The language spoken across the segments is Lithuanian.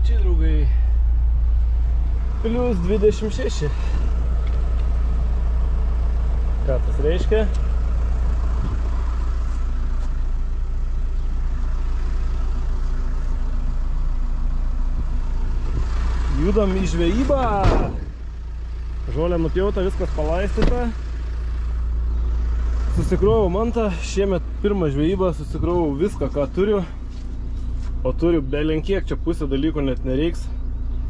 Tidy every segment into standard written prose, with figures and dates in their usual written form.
Šalčiai, draugai. Plius 26. Ką tas reiškia? Judam į žvejybą. Žolė nupjauta, viskas palaistyta. Susikrovau mantą. Šiemet pirmą žvejybą susikrovau viską, ką turiu. O turiu belenkiek, čia pusė dalykų net nereiks.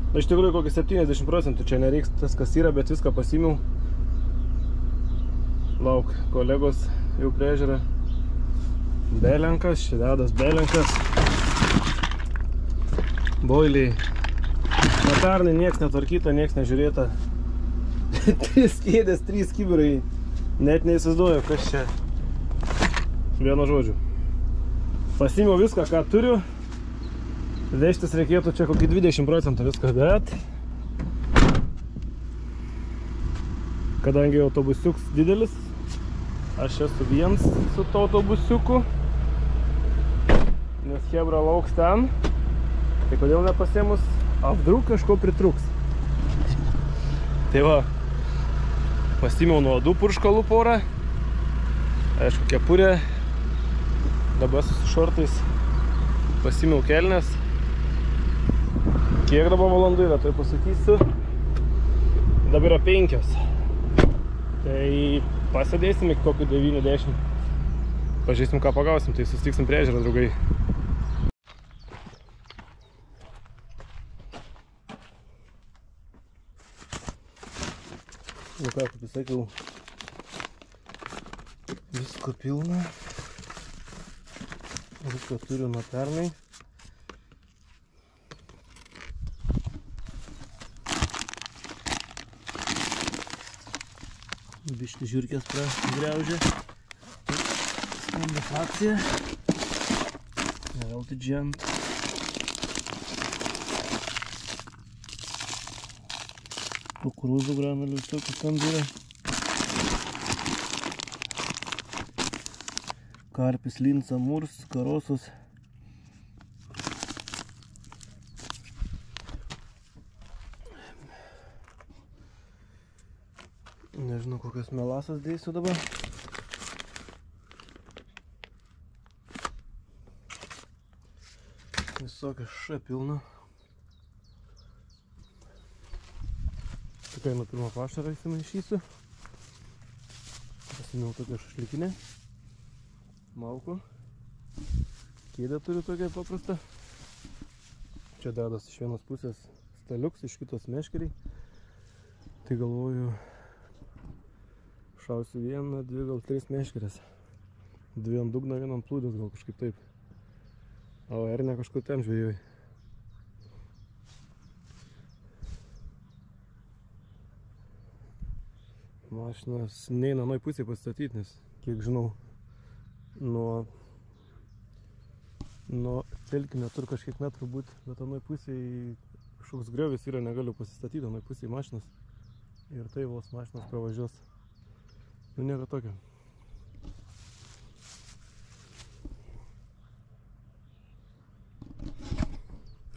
Na, iš tikrųjų, kokį 70% čia nereiks tas, kas yra, bet viską pasimiau. Lauk, kolegos jau priežiūra. Belenkas, šededas belenkas. Boiliai. Na, pernai nieks netvarkyta, nieks nežiūrėta. 3 kėdės, 3 kibirai. Net neįsivaizduoju, kas čia. Vienu žodžiu. Pasimiau viską, ką turiu. Vežtis reikėtų čia kokį 20% viską, bet kadangi autobusiuks didelis, aš esu viens su to autobusiuku, nes chebra lauks ten, tai kodėl nepasėmus, apdruk kažko pritruks. Tai va, pasimiau nuodų purškalų porą, aišku, kepurė, dabar su šortais, pasimiau kelnes. Kiek dabar valandų yra, tai pasakysiu. Dabar yra 5. Tai pasidėsim iki kokių 9-10. Pažiūrėsim, ką pagausim, tai susitiksim prie ežero, draugai. Nu ką, kaip sakiau, visko pilna. Visko turiu nuo pernai. Biški žiurkės pragriaužė. Skambi frakcija. Neveltui džent. Kukurūzų granulių visokių skambi yra. Karpis, linca, murs, karosus. Nežinau, kokias melasas dėsiu dabar. Visokia š pilna. Tikrai nuo pirmo pašarą įsimaišysiu. Pasimiau tokią šašlikinę. Malku. Kėdę turiu tokią paprastą. Čia dedas iš vienos pusės staliuks, iš kitos meškeriai. Tai galvoju, šausiu 1, 2, gal 3 meškerės. 2 ant dugno, 1 ant plūdės, gal kažkaip taip. O ernė kažkur ten žvejoj. Mašinas neina nuo pusėje pasistatyti, nes, kiek žinau, nuo telkinio turi kažkiek metrų būti, bet nuo pusėje kažkoks griovis yra, negaliu pasistatyti nuo pusėje mašinas. Ir tai vos mašinas pravažiuos. Nu, nieko tokio.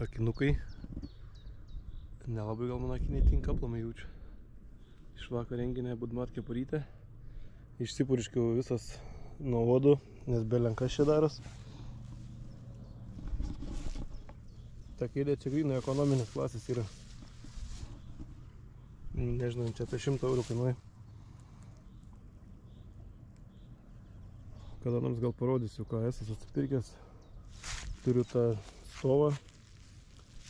Akinukai. Nelabai gal mano akiniai tinka, aplamai jaučiu. Iš vakar renginę Budmart kepurytę. Išsipurškiau visas nuo uodų, nes belenkas čia daros. Ta kėdė čia grynai ekonominės klasės yra. Nežinau, čia apie 100 eurų kainuoja. Kada nors gal parodysiu, ką esu atsipirkęs. Turiu tą stovą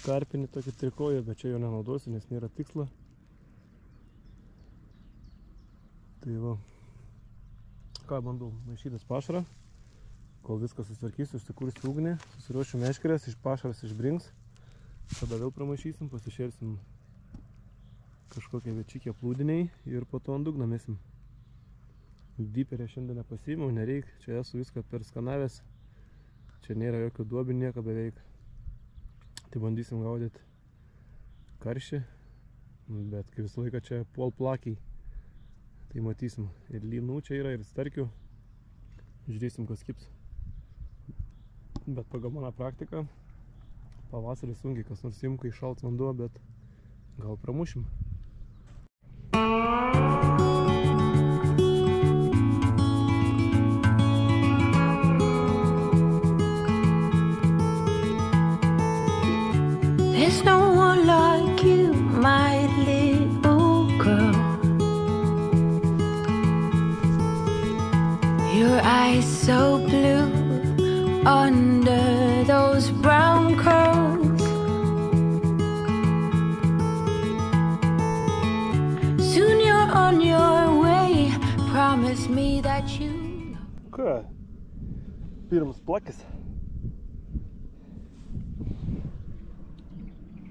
karpinį tokį trikoją, bet čia jo nenaudosiu, nes nėra tikslo. Tai va. Ką bandau maišytis pašarą. Kol viską susitvarkysiu, užsikursiu ugnį, susiruošiu meškerės, iš pašaras išbrinks. Tada vėl pramaišysim, pasišersim kažkokią viečikę plūdiniai ir po to ant dugno mesim. Dyperę šiandien nepasiėmiau, nereik, čia esu viską perskanavęs. Čia nėra jokių duobių, nieko beveik. Tai bandysim gaudyti karšį, bet kaip visą laiką čia puol plakiai. Tai matysim, ir lynų čia yra, ir starkių. Žiūrėsim, kas kips. Bet pagal mano praktiką, Pavasarį sunkiai kas nors ims, kai šalts vanduo, bet gal pramušim. There's no one like you, my little girl. Your eyes so blue under those brown curls. Soon you're on your way. Promise me that you. Ką? Pirmas plakis.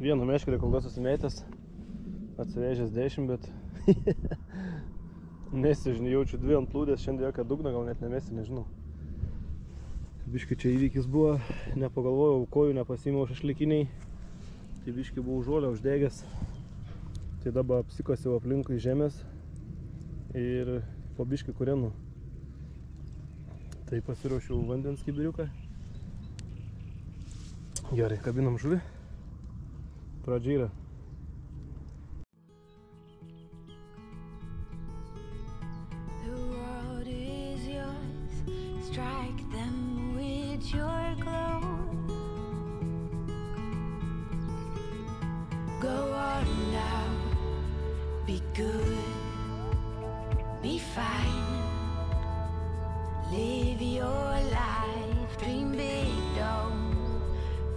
Vienu meškerį kol kas susimėtęs, atsivežęs 10, bet nesižinai, jaučiu 2 ant plūdės, šiandien jokio dugno, gal net nemesti, nežinau. Biškai čia įvykis buvo, nepagalvojau, kojų nepasiėmiau šašlikiniai, tai biškai buvau žolę uždegęs, tai dabar apsikosiau aplinkui žemės ir po biškai kurenų. Tai pasiruošiau vandens kibiriuką. Gerai, kabinam žuvį. Pradžia yra. The world is yours. Strike them with your glow. Go on now. Be good. Be fine. Live your life. Dream big. Don't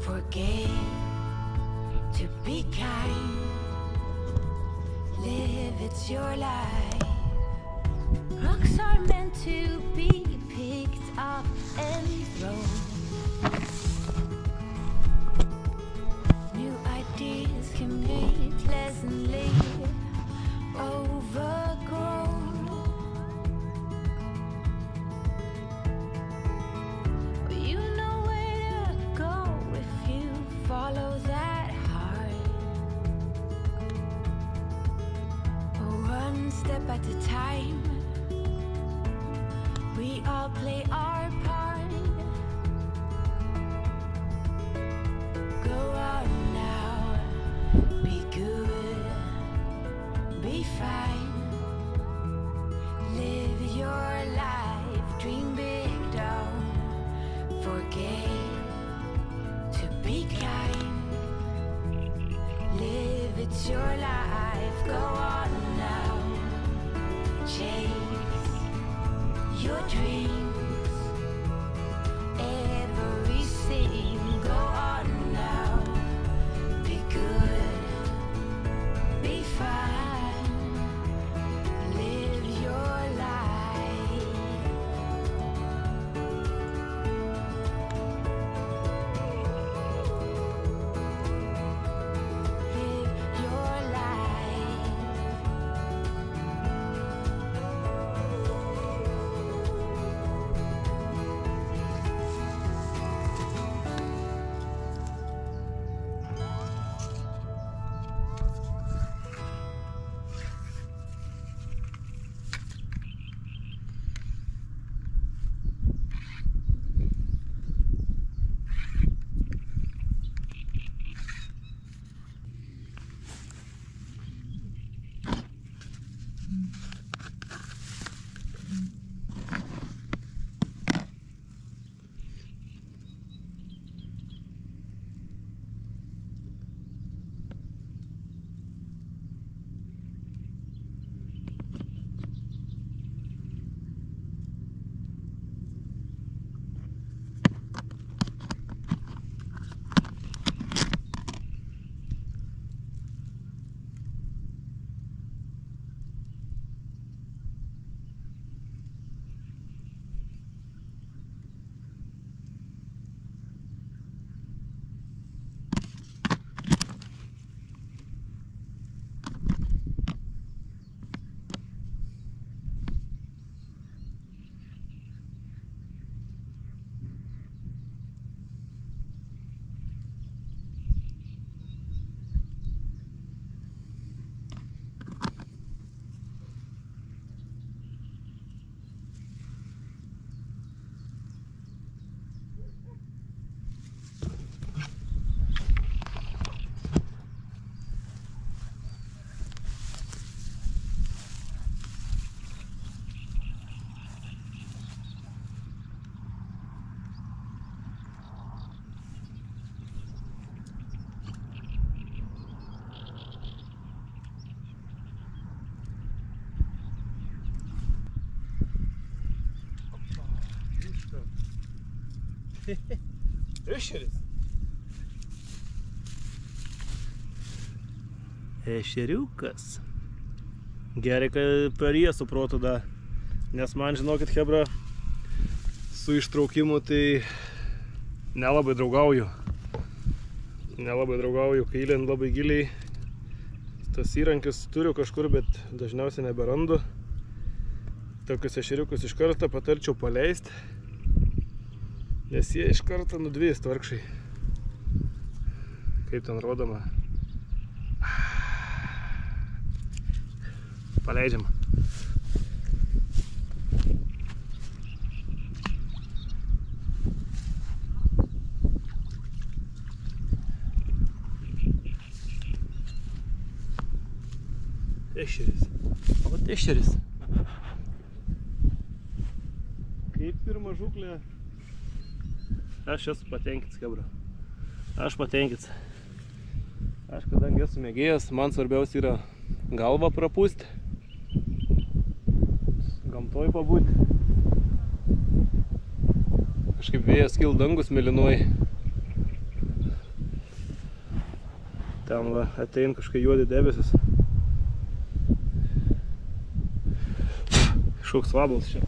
forget to be kind. Live, it's your life. Rocks are meant to be picked up and thrown. New ideas can be pleasantly overgrown. But you know where to go if you follow that heart. One step at a time. We all play our part. Go on now. Be good. Be fine. Live your life. Dream big. Don't forget to be kind. Live, it's your life. Go on now. Chase your dreams. Every scene. Go on now. Be good. Be fine. Live your life. Live your life. Ešeris. Ešeriukas. Gerai, kad per jie su protu da. Nes man, žinokit, chebra, su ištraukimu tai nelabai draugauju. Kai įlend labai giliai. Tas įrankis turiu kažkur, bet dažniausiai neberandu. Tokius ešeriukus iš karto patarčiau paleisti, nes jie iš karto nudvės tvarkšai. Kaip ten rodoma. Paleidžiam. Ešeris. O ešeris. Kaip pirma žuklė. Aš esu patenkintas, chebra. Aš patenkintas. Aš kadangi esu mėgėjas, man svarbiausia yra galvą prapūsti. Gamtoj pabūti. Kažkaip vėjas kil, dangus mėlynuoja. Ten va, atein kažkai juodi debesis. Šauks vabals čia.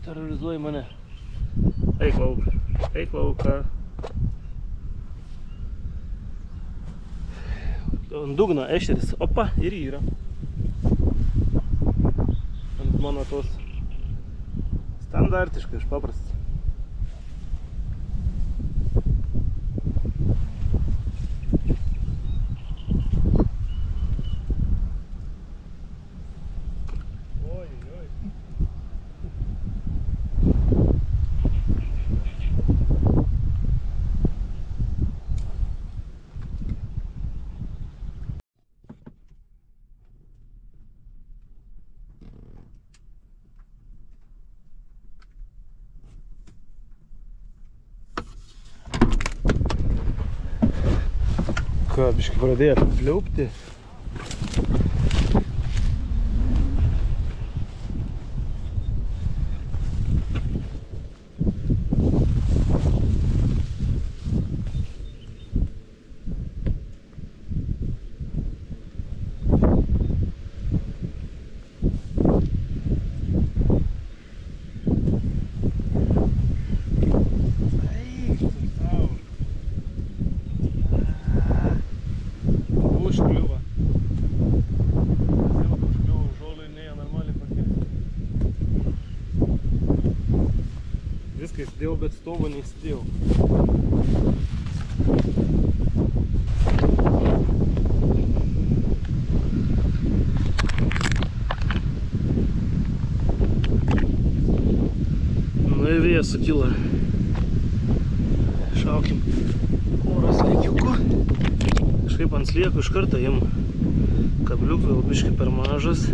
Terrorizuoja mane. Eik lauk. Eik lauką. Ant dugno ešeris. Opa, ir yra. Ant mano tos standartiškai, paprastas. Biškai pradėjo pliaupti. Viską įsidėjau, bet stovo neįsidėjau. Nu ir vėjas sukilo. Šaukim oro sliekiuku. Kažkaip ant sliekų iš karto jam kabliuk vėl biškai per mažas.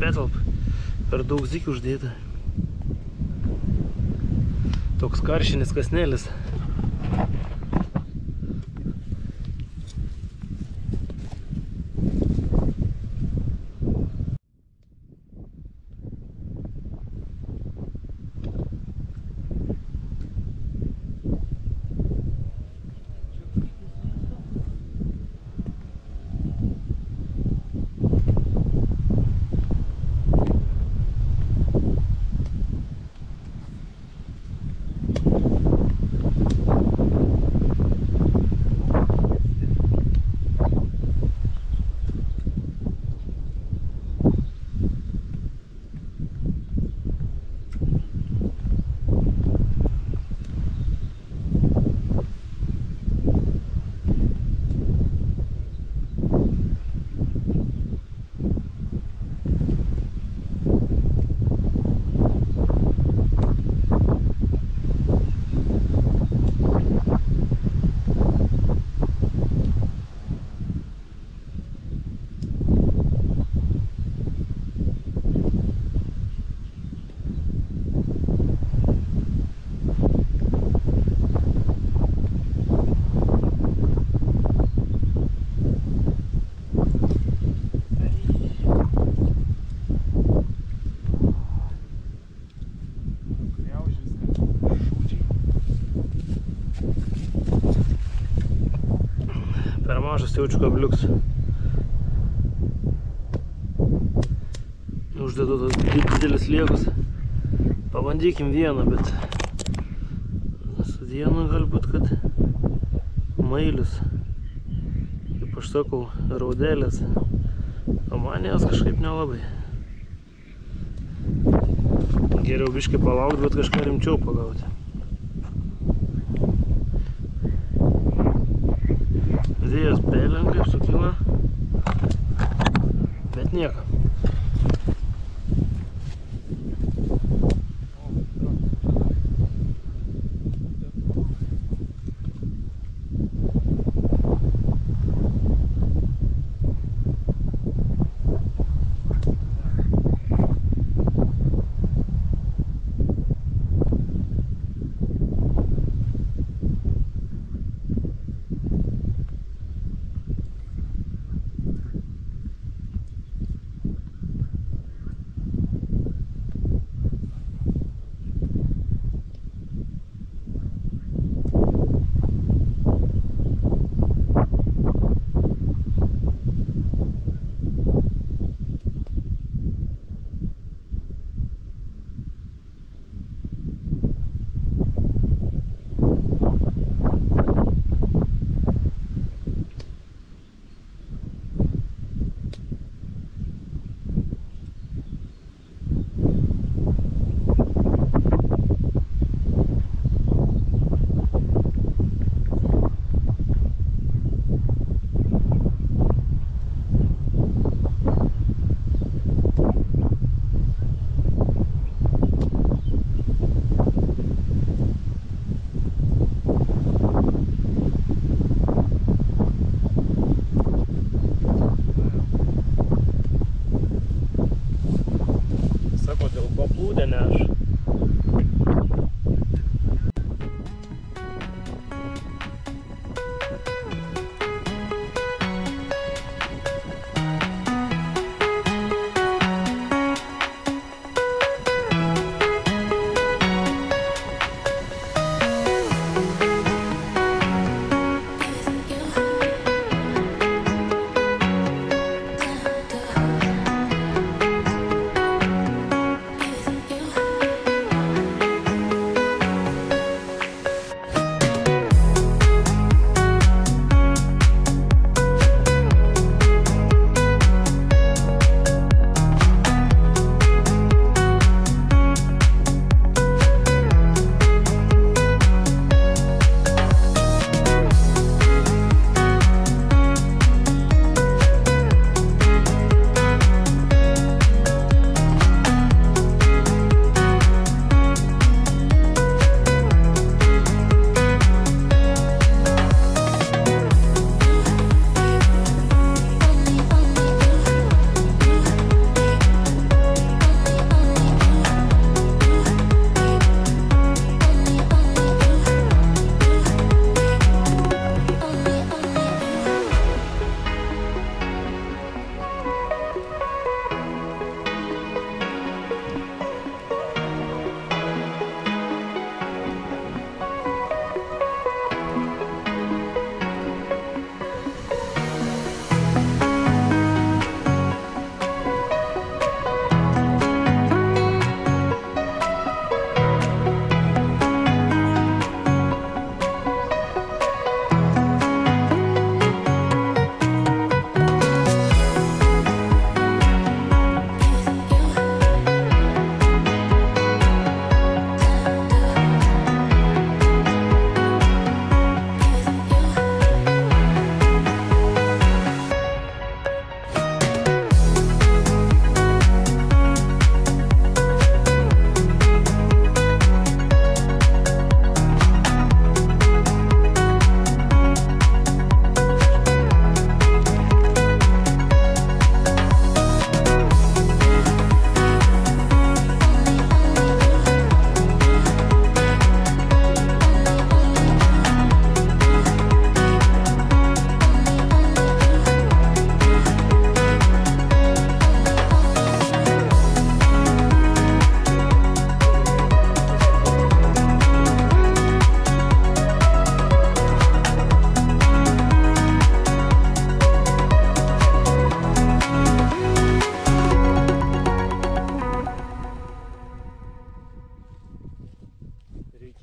Nepetalp, per daug zikių uždėta. Toks karšinis kasnelis. mažas jaučiu kabliuks. Uždedu tos didelis liekus. Pabandykim vieną, bet su vienu galbūt, kad mailius. Kaip aš sakau, raudelės. O man jos kažkaip nelabai. Geriau biškai palaukti, bet kažką rimčiau pagauti. Vėjas pelėm kaip sukyla, bet nieko.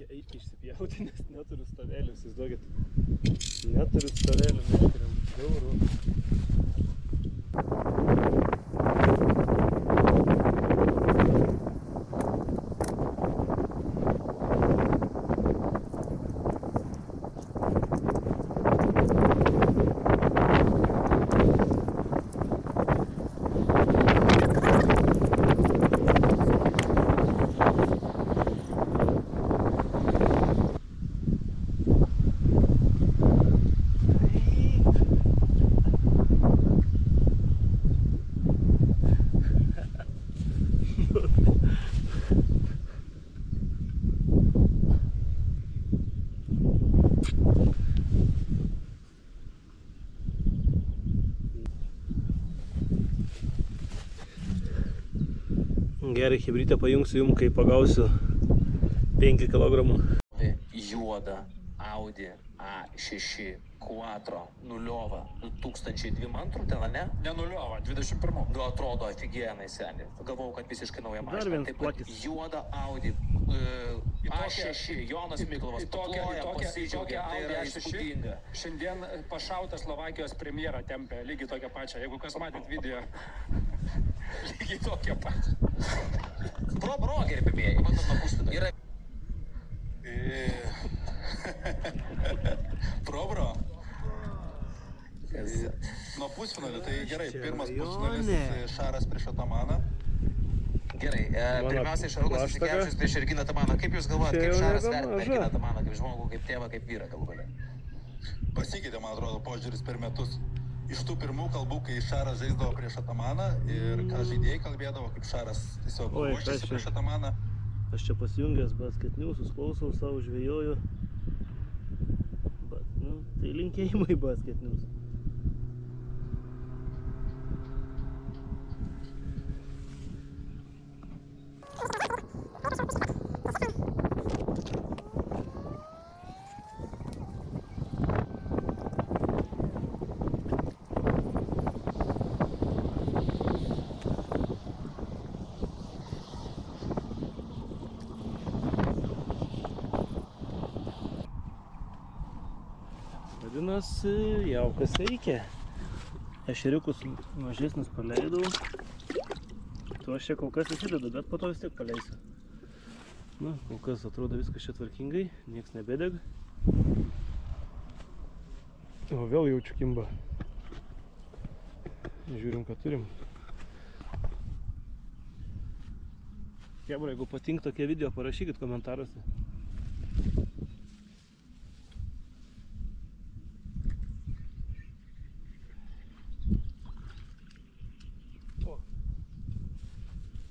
išsipjauti, nes neturiu stovelių, įsivaizduokit. Neturiu stovelių, meškeriam. Žiauru. Gerai, chebrytę pajungsiu jums, kai pagausiu 5 kg. Juoda Audi A6 Quattro nuliova 2022 ten, ne? Ne nuliova, 21. Nu, atrodo aфиgenai, seniai. Galvojau, kad visiškai nauja Dar mašina. vienas Taip pat plakis. juoda Audi A6, Jonas Miklovas paploja, pasidžiaugia, tai yra įspūdinga. Šiandien pašautas Slovakijos premjerą tempė, lygiai tokią pačią. Jeigu kas matėt video, lygiai tokią pačią. Pro, gerbimieji, matot nuo pusfinalio. Yra Pro. Nuo pusfinalio, tai gerai, pirmas Čempionė. pusfinalis Šaras prieš Atamaną. gerai. Pirmiausiai Šarūnas Jasikevičius prieš Reginą Tamaną. Kaip jūs galvojat, Čia kaip jau Šaras nebe vertina maža. Reginą Tamaną, kaip žmogų, kaip tėvą, kaip vyrą galų gale? Pasikeitė, man atrodo, požiūris per metus. Iš tų pirmų kalbų, kai Šaras žaisdavo prieš Atamaną ir ką žaidėjai kalbėdavo, kaip Šaras tiesiog Oi, ruošėsi kas čia? prieš Atamaną. Aš čia pasijungęs Basket Newsus, klausau savo, žvejoju. Bet, nu, tai linkėjimai Basket News. Vadinasi, jaukas veikia. Ešeriukus mažesnius paleidau. Tu aš čia kol kas įsidedu, bet po to vis tiek paleisiu. Na, kol kas atrodo viskas čia tvarkingai, nieks nebedeg. O vėl jaučiu kimbą. Žiūrim, ką turim. Chebra, jeigu patinka tokie video, parašykit komentaruose.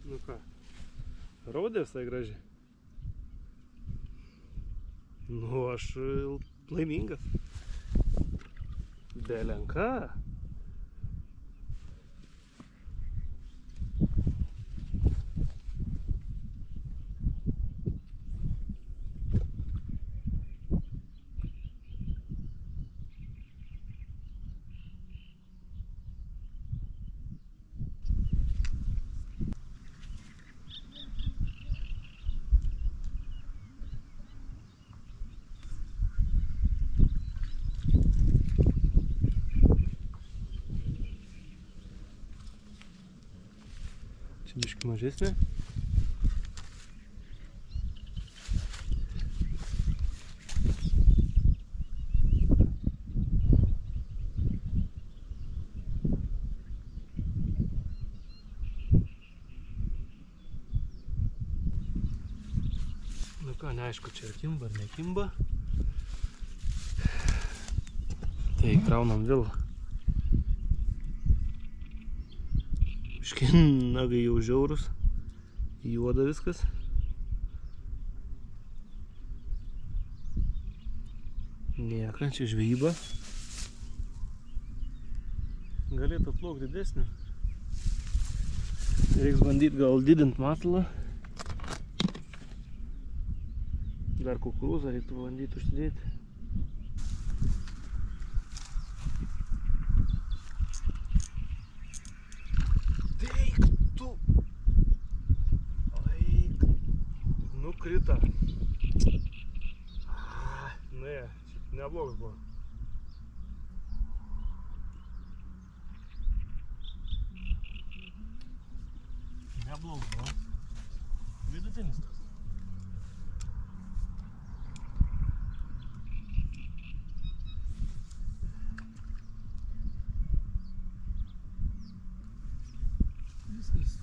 Nu ką, raudė visai gražiai. Nu, aš laimingas. Belenka. Čia biškį mažesnė. Nu ką, neaišku, čia ar kimba, ar nekimba. Tai kraunam vėl. Nagai jau žiaurus, juoda viskas. Nieka, čia žvejyba. Galėtų atplaukti didesnį. Reiks bandyti gal didint masalą. Dar kukurūzą reiktų bandyti užsidėti. Nukrita. Ne, šiaip neblogas buvo. Neblogas buvo. Vidutinis tas.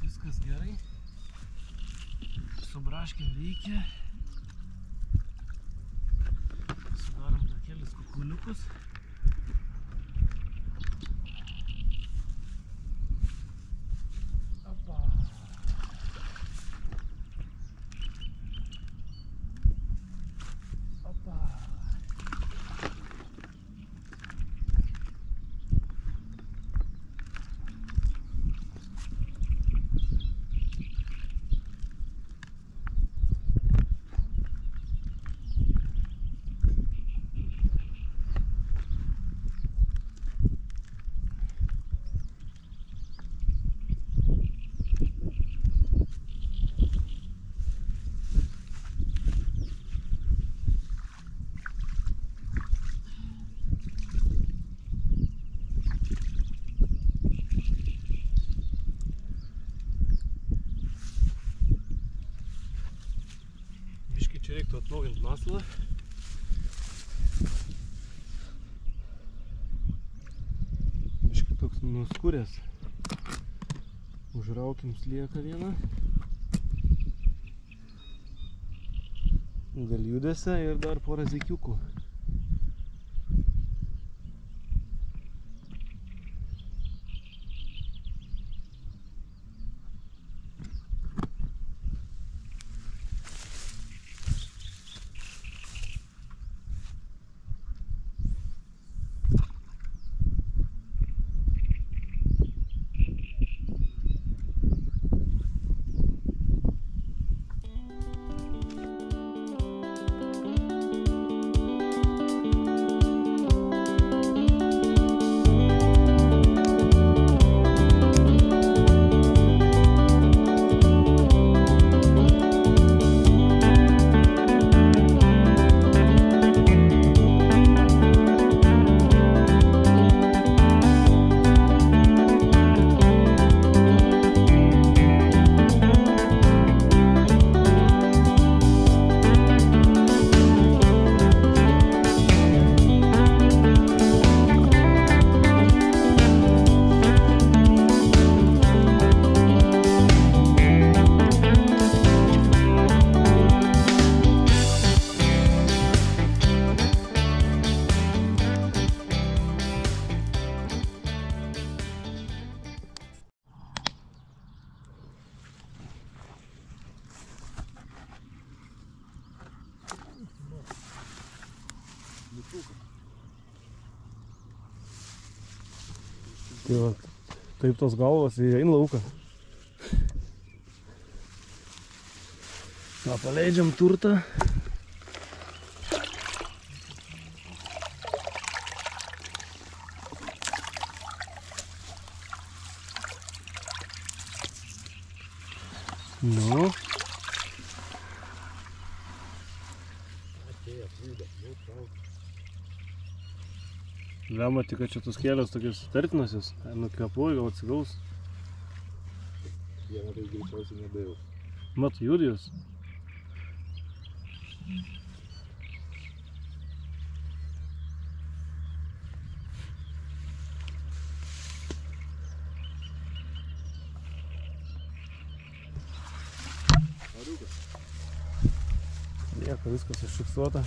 Viskas gerai. Su braškėm veikia. Sudarom dar kelis kukuliukus. Opa. Opa. Čia reiktų atnaujinti masalą. Biškį toks nuskuręs. Užraukim slieką vieną. Gal judėse ir dar porą zykiukų. Tai va, taip tos galvos eina lauką. Na, paleidžiam turtą. Nu. Lemma tik, kad čia tos kelios tokios tartinosios, nukvepuoju, gal atsigaus. Vieną tai greičiausiai nebejaus. Mat, judijos. Lieka viskas užfiksuota.